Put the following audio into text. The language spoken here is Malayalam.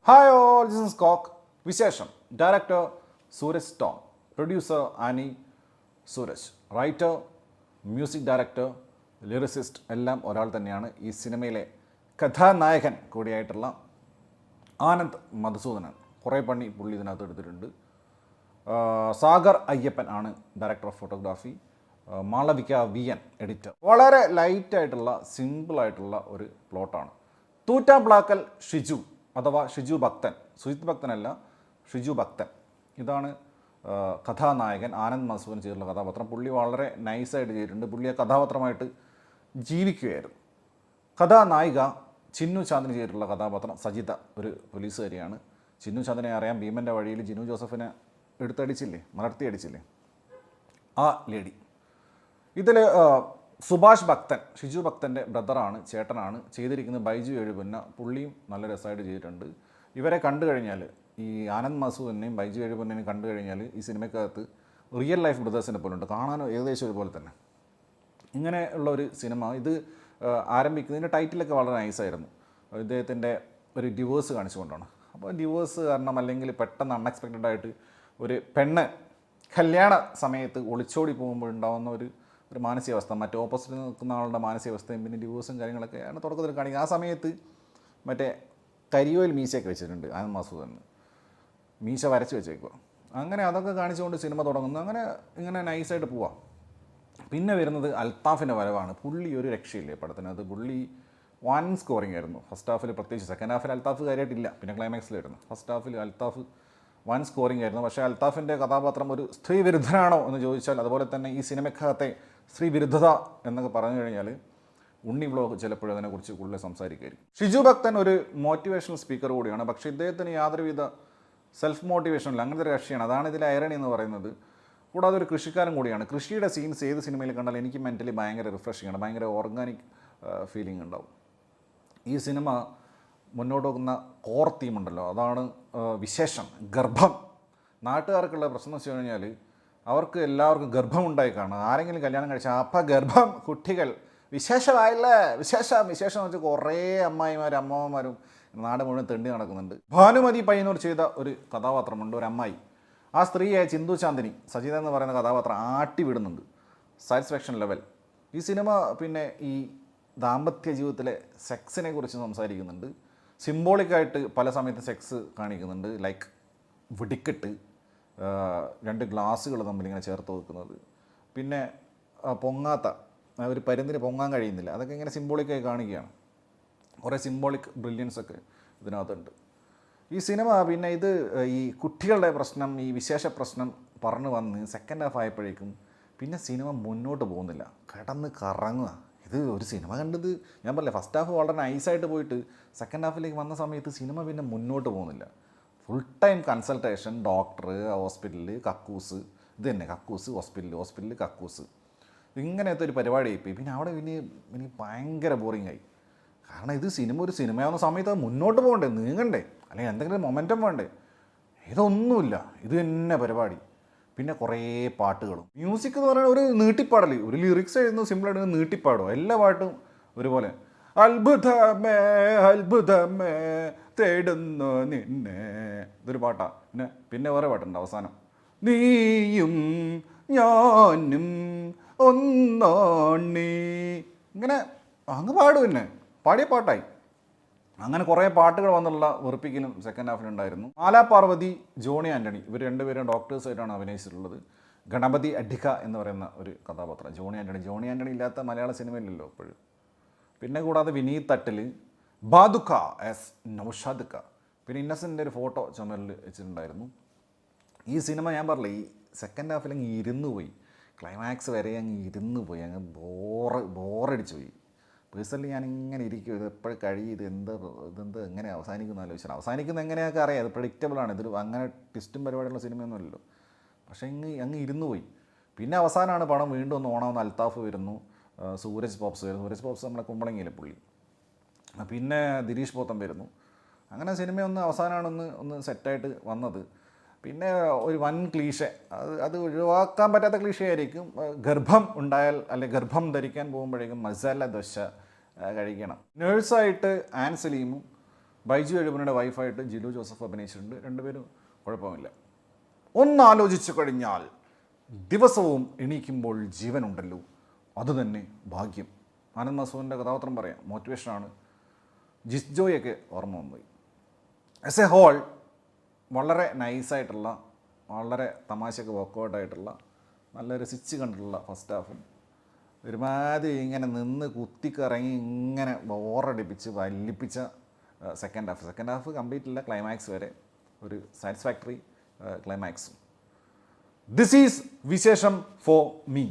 Hi all, this is coke. വിശേഷം. Director Sooraj Tom, producer Annie Sooraj, writer, music director, lyricist എല്ലാം ഒരാൾ തന്നെയാണ്. ഈ സിനിമയിലെ കഥാനായകൻ കൂടിയായിട്ടുള്ള ആനന്ദ് മധുസൂദനൻ. കുറേ പണി പുള്ളി ഇതിനകത്ത് എടുത്തിട്ടുണ്ട്. സാഗർ അയ്യപ്പൻ ആണ് director of photography. Malavika V N editor. വളരെ ലൈറ്റായിട്ടുള്ള സിമ്പിളായിട്ടുള്ള ഒരു പ്ലോട്ടാണ്. തൂറ്റാംപ്ലാക്കൽ ഷിജു അഥവാ ഷിജു ഭക്തൻ, സുജിത് ഭക്തനല്ല, ഷിജു ഭക്തൻ. ഇതാണ് കഥാനായകൻ. ആനന്ദ് മധുസൂദൻ ചെയ്തിട്ടുള്ള കഥാപാത്രം. പുള്ളി വളരെ നൈസായിട്ട് ചെയ്തിട്ടുണ്ട്. പുള്ളി ആ കഥാപാത്രമായിട്ട് ജീവിക്കുകയായിരുന്നു. കഥാനായിക ചിന്നു ചാന്ദിനി ചെയ്തിട്ടുള്ള കഥാപാത്രം സജിത, ഒരു പോലീസുകാരിയാണ്. ചിന്നു ചാന്ദിനെ അറിയാം, ഭീമൻ്റെ വഴിയിൽ ജിനു ജോസഫിനെ എടുത്തടിച്ചില്ലേ, മലർത്തി അടിച്ചില്ലേ, ആ ലേഡി. ഇതിൽ സുഭാഷ് ഭക്തൻ, ഷിജു ഭക്തൻ്റെ ബ്രദറാണ്, ചേട്ടനാണ്. ചെയ്തിരിക്കുന്നത് ബൈജു എഴുപുന്ന. പുള്ളിയും നല്ല രസമായിട്ട് ചെയ്തിട്ടുണ്ട്. ഇവരെ കണ്ടു കഴിഞ്ഞാൽ, ഈ ആനന്ദ് മധുസൂദനെയും ബൈജു എഴുപുന്നതിനെയും കണ്ടു കഴിഞ്ഞാൽ ഈ സിനിമയ്ക്കകത്ത് റിയൽ ലൈഫ് ബ്രദേഴ്സിനെ പോലെ ഉണ്ട്. കാണാനോ ഏകദേശം ഒരുപോലെ തന്നെ. ഇങ്ങനെ ഉള്ള ഒരു സിനിമ. ഇത് ആരംഭിക്കുന്നതിൻ്റെ ടൈറ്റിലൊക്കെ വളരെ നൈസായിരുന്നു. ഇദ്ദേഹത്തിൻ്റെ ഒരു ഡിവോഴ്സ് കാണിച്ചുകൊണ്ടാണ്. അപ്പോൾ ഡിവോഴ്സ് കാരണം, അല്ലെങ്കിൽ പെട്ടെന്ന് അൺഎക്സ്പെക്റ്റഡ് ആയിട്ട് ഒരു പെണ്ണ് കല്യാണ സമയത്ത് ഒളിച്ചോടി പോകുമ്പോഴുണ്ടാകുന്ന ഒരു മാനസികാവസ്ഥ, മറ്റേ ഓപ്പോസിറ്റ് നിൽക്കുന്ന ആളുടെ മാനസികാവസ്ഥയും പിന്നെ ഡിവോഴ്സും കാര്യങ്ങളൊക്കെയാണ് തുടക്കത്തിൽ കാണിക്കുന്നത്. ആ സമയത്ത് മറ്റേ കരിയോയിൽ മീശയൊക്കെ വെച്ചിട്ടുണ്ട് ആനന്ദ് മധുസൂദന്, മീശ വരച്ച് വെച്ചേക്കുക. അങ്ങനെ അതൊക്കെ കാണിച്ചുകൊണ്ട് സിനിമ തുടങ്ങുന്നു. അങ്ങനെ ഇങ്ങനെ നൈസായിട്ട് പോവാം. പിന്നെ വരുന്നത് അൽത്താഫിൻ്റെ വരവാണ്. പുള്ളി ഒരു രക്ഷയില്ലേ പടത്തിനകത്ത്. പുള്ളി വൺ സ്കോറിംഗ് ആയിരുന്നു. ഫസ്റ്റ് ഹാഫിൽ പ്രത്യേകിച്ച്. സെക്കൻഡ് ഹാഫിൽ അൽത്താഫ് കാര്യമായിട്ടില്ല, പിന്നെ ക്ലൈമാക്സിലായിരുന്നു. ഫസ്റ്റ് ഹാഫിൽ അൽത്താഫ് വൺ സ്കോറിംഗ് ആയിരുന്നു. പക്ഷേ അൽത്താഫിൻ്റെ കഥാപാത്രം ഒരു സ്ത്രീ വിരുദ്ധനാണോ എന്ന് ചോദിച്ചാൽ, അതുപോലെ തന്നെ ഈ സിനിമക്കകത്തെ സ്ത്രീ വിരുദ്ധത എന്നൊക്കെ പറഞ്ഞു കഴിഞ്ഞാൽ ഉണ്ണി വ്ലോഗ് ചിലപ്പോഴും അതിനെക്കുറിച്ച് കൂടുതൽ സംസാരിക്കുമായിരിക്കും. ഷിജു ഭക്തൻ ഒരു മോട്ടിവേഷണൽ സ്പീക്കർ കൂടിയാണ്. പക്ഷേ ഇദ്ദേഹത്തിന് യാതൊരുവിധ സെൽഫ് മോട്ടിവേഷനില്ല. അങ്ങനത്തെ ഒരു കക്ഷിയാണ്. അതാണ് ഇതിലെ ഐറണി എന്ന് പറയുന്നത്. കൂടാതെ ഒരു കൃഷിക്കാരൻ കൂടിയാണ്. കൃഷിയുടെ സീൻസ് ഏത് സിനിമയിൽ കണ്ടാൽ എനിക്ക് മെൻ്റലി ഭയങ്കര റിഫ്രഷിംഗ് ആണ്, ഭയങ്കര ഓർഗാനിക് ഫീലിംഗ് ഉണ്ടാവും. ഈ സിനിമ മുന്നോട്ട് പോകുന്ന കോർ തീമുണ്ടല്ലോ, അതാണ് വിശേഷം, ഗർഭം. നാട്ടുകാർക്കുള്ള പ്രശ്നം എന്ന് വെച്ച് കഴിഞ്ഞാൽ അവർക്ക് എല്ലാവർക്കും ഗർഭമുണ്ടായി കാണും. ആരെങ്കിലും കല്യാണം കഴിച്ചാൽ അപ്പം ഗർഭം, കുട്ടികൾ, വിശേഷമായില്ലേ, വിശേഷം എന്ന് വെച്ചാൽ കുറേ അമ്മായിമാരും അമ്മമാരും നാട് മുഴുവൻ തെണ്ടി നടക്കുന്നുണ്ട്. ഭാനുമതി പയ്യന്നൂർ ചെയ്ത ഒരു കഥാപാത്രമുണ്ട്, ഒരു അമ്മായി. ആ സ്ത്രീയായ ചിന്തു ചാന്ദിനി, സജിത എന്ന് പറയുന്ന കഥാപാത്രം ആട്ടി വിടുന്നുണ്ട്. Satisfaction level. ഈ സിനിമ പിന്നെ ഈ ദാമ്പത്യ ജീവിതത്തിലെ സെക്സിനെ കുറിച്ച് സംസാരിക്കുന്നുണ്ട്. സിംബോളിക്കായിട്ട് പല സമയത്ത് സെക്സ് കാണിക്കുന്നുണ്ട്. ലൈക്ക് വെടിക്കെട്ട്, രണ്ട് ഗ്ലാസ്സുകൾ തമ്മിലിങ്ങനെ ചേർത്ത് വെക്കുന്നത്, പിന്നെ പൊങ്ങാത്ത ഒരു പരുന്തിന് പൊങ്ങാൻ കഴിയുന്നില്ല, അതൊക്കെ ഇങ്ങനെ സിംബോളിക്കായി കാണിക്കുകയാണ്. കുറേ സിംബോളിക് ബ്രില്യൻസ് ഒക്കെ ഇതിനകത്തുണ്ട്. ഈ സിനിമ പിന്നെ ഇത് ഈ കുട്ടികളുടെ പ്രശ്നം, ഈ വിശേഷ പ്രശ്നം പറഞ്ഞു വന്ന് സെക്കൻഡ് ഹാഫ് ആയപ്പോഴേക്കും പിന്നെ സിനിമ മുന്നോട്ട് പോകുന്നില്ല, കിടന്ന് കറങ്ങുക. ഇത് ഒരു സിനിമ കണ്ടത് ഞാൻ പറഞ്ഞില്ല, ഫസ്റ്റ് ഹാഫ് വളരെ നൈസായിട്ട് പോയിട്ട് സെക്കൻഡ് ഹാഫിലേക്ക് വന്ന സമയത്ത് സിനിമ പിന്നെ മുന്നോട്ട് പോകുന്നില്ല. ഫുൾ ടൈം കൺസൾട്ടേഷൻ, ഡോക്ടർ, ഹോസ്പിറ്റലിൽ, കക്കൂസ്, ഇത് തന്നെ കക്കൂസ്, ഹോസ്പിറ്റലിൽ കക്കൂസ്, ഇങ്ങനത്തെ ഒരു പരിപാടിയായിപ്പോയി. പിന്നെ അവിടെ പിന്നെ ഭയങ്കര ബോറിംഗ് ആയി. കാരണം ഇത് ഒരു സിനിമയാവുന്ന സമയത്ത് അത് മുന്നോട്ട് പോകണ്ടേ, നീങ്ങണ്ടേ, അല്ലെങ്കിൽ എന്തെങ്കിലും മൊമെൻറ്റം വേണ്ടേ, ഇതൊന്നുമില്ല. ഇത് തന്നെ പരിപാടി. പിന്നെ കുറേ പാട്ടുകളും. മ്യൂസിക് എന്ന് പറയുന്നത് ഒരു നീട്ടിപ്പാടൽ, ഒരു ലിറിക്സ് എഴുതുന്നു, സിമ്പിളായിട്ട് നീട്ടിപ്പാടും. എല്ലാ പാട്ടും ഒരുപോലെ. അത്ഭുതമേ അത്ഭുതമേ തേടുന്നു നിന്നെ, ഇതൊരു പാട്ടാണ്. പിന്നെ വേറെ പാട്ടുണ്ട് അവസാനം, നീയും ഞാനും ഒന്നാണി, ഇങ്ങനെ അങ്ങ് പാടും. പിന്നെ പാടിയ പാട്ടായി. അങ്ങനെ കുറേ പാട്ടുകൾ വന്നുള്ള വെറുപ്പിക്കലും സെക്കൻഡ് ഹാഫിലുണ്ടായിരുന്നു. പാർവതി, ജോണി ആൻ്റണി, ഇവർ രണ്ടുപേരും ഡോക്ടേഴ്സായിട്ടാണ് അഭിനയിച്ചിട്ടുള്ളത്. ഗണപതി അഡിക എന്ന് പറയുന്ന ഒരു കഥാപാത്രം, ജോണി ആൻ്റണി ഇല്ലാത്ത മലയാള സിനിമയില്ലല്ലോ ഇപ്പോഴും. പിന്നെ കൂടാതെ വിനീത് തട്ടിൽ, ബാദുക്ക എസ് നൗഷാദുക്ക, പിന്നെ ഇന്നസെൻ്റിൻ്റെ ഒരു ഫോട്ടോ ചുമരിൽ വെച്ചിട്ടുണ്ടായിരുന്നു. ഈ സിനിമ ഞാൻ പറഞ്ഞില്ലേ, ഈ സെക്കൻഡ് ഹാഫിൽ അങ്ങ് ഇരുന്ന് പോയി, ക്ലൈമാക്സ് വരെ അങ്ങ് ഇരുന്ന് പോയി, അങ്ങ് ബോറടിച്ച് പോയി. പേഴ്സണലി ഞാനിങ്ങനെ ഇരിക്കും, ഇത് എപ്പോഴും കഴിയും, ഇതെന്ത് എങ്ങനെ അവസാനിക്കുന്ന ആലോചിച്ചാൽ. അവസാനിക്കുന്ന എങ്ങനെയൊക്കെ അറിയാം, അത് പ്രഡിക്റ്റബിളാണ്. ഇതിൽ അങ്ങനെ ട്വിസ്റ്റും പരിപാടിയുള്ള സിനിമയൊന്നുമല്ലല്ലോ. പക്ഷേ അങ്ങ് ഇരുന്ന് പോയി. പിന്നെ അവസാനമാണ് പടം വീണ്ടും ഒന്ന് ഓണാവുന്ന. അൽത്താഫ് വരുന്നു, സൂരജ് പോപ്സ് നമ്മളെ കുമ്പളങ്ങിയിലെ പുള്ളി, പിന്നെ ദിലീഷ് പോത്തൻ വരുന്നു. അങ്ങനെ സിനിമയൊന്ന് അവസാനമാണ് ഒന്ന് സെറ്റായിട്ട് വന്നത്. പിന്നെ ഒരു വൻ ക്ലീഷെ, അത് ഒഴിവാക്കാൻ പറ്റാത്ത ക്ലീഷ ആയിരിക്കും. ഗർഭം ഉണ്ടായാൽ, അല്ലെങ്കിൽ ഗർഭം ധരിക്കാൻ പോകുമ്പോഴേക്കും മസാല ദോശ കഴിക്കണം. നേഴ്സായിട്ട് ആൻ സലീമും ബൈജു എഴുപനയുടെ വൈഫായിട്ട് ജിലു ജോസഫ് അഭിനയിച്ചിട്ടുണ്ട്. രണ്ടുപേരും കുഴപ്പമില്ല. ഒന്നാലോചിച്ചു കഴിഞ്ഞാൽ ദിവസവും എണീക്കുമ്പോൾ ജീവനുണ്ടല്ലോ, അതുതന്നെ ഭാഗ്യം. ആനന്ദ് മസൂദിൻ്റെ കഥാപാത്രം പറയാം, മോട്ടിവേഷനാണ്. ജിസ്ജോയൊക്കെ ഓർമ്മ വന്നുപോയി. ആസ് എ ഹോൾ വളരെ നൈസായിട്ടുള്ള, വളരെ തമാശയൊക്കെ വർക്കൗട്ടായിട്ടുള്ള, നല്ല രസിച്ച് കണ്ടിട്ടുള്ള ഫസ്റ്റ് ഹാഫും ഒരുമാതിരി ഇങ്ങനെ നിന്ന് കുത്തിക്കറങ്ങി ഇങ്ങനെ ബോറടിപ്പിച്ച് വല്ലിപ്പിച്ച സെക്കൻഡ് ഹാഫ് കംപ്ലീറ്റ് ഇല്ല, ക്ലൈമാക്സ് വരെ ഒരു സാറ്റിസ്ഫാക്ടറി ക്ലൈമാക്സും. ദിസ് ഈസ് വിശേഷം ഫോർ മീ.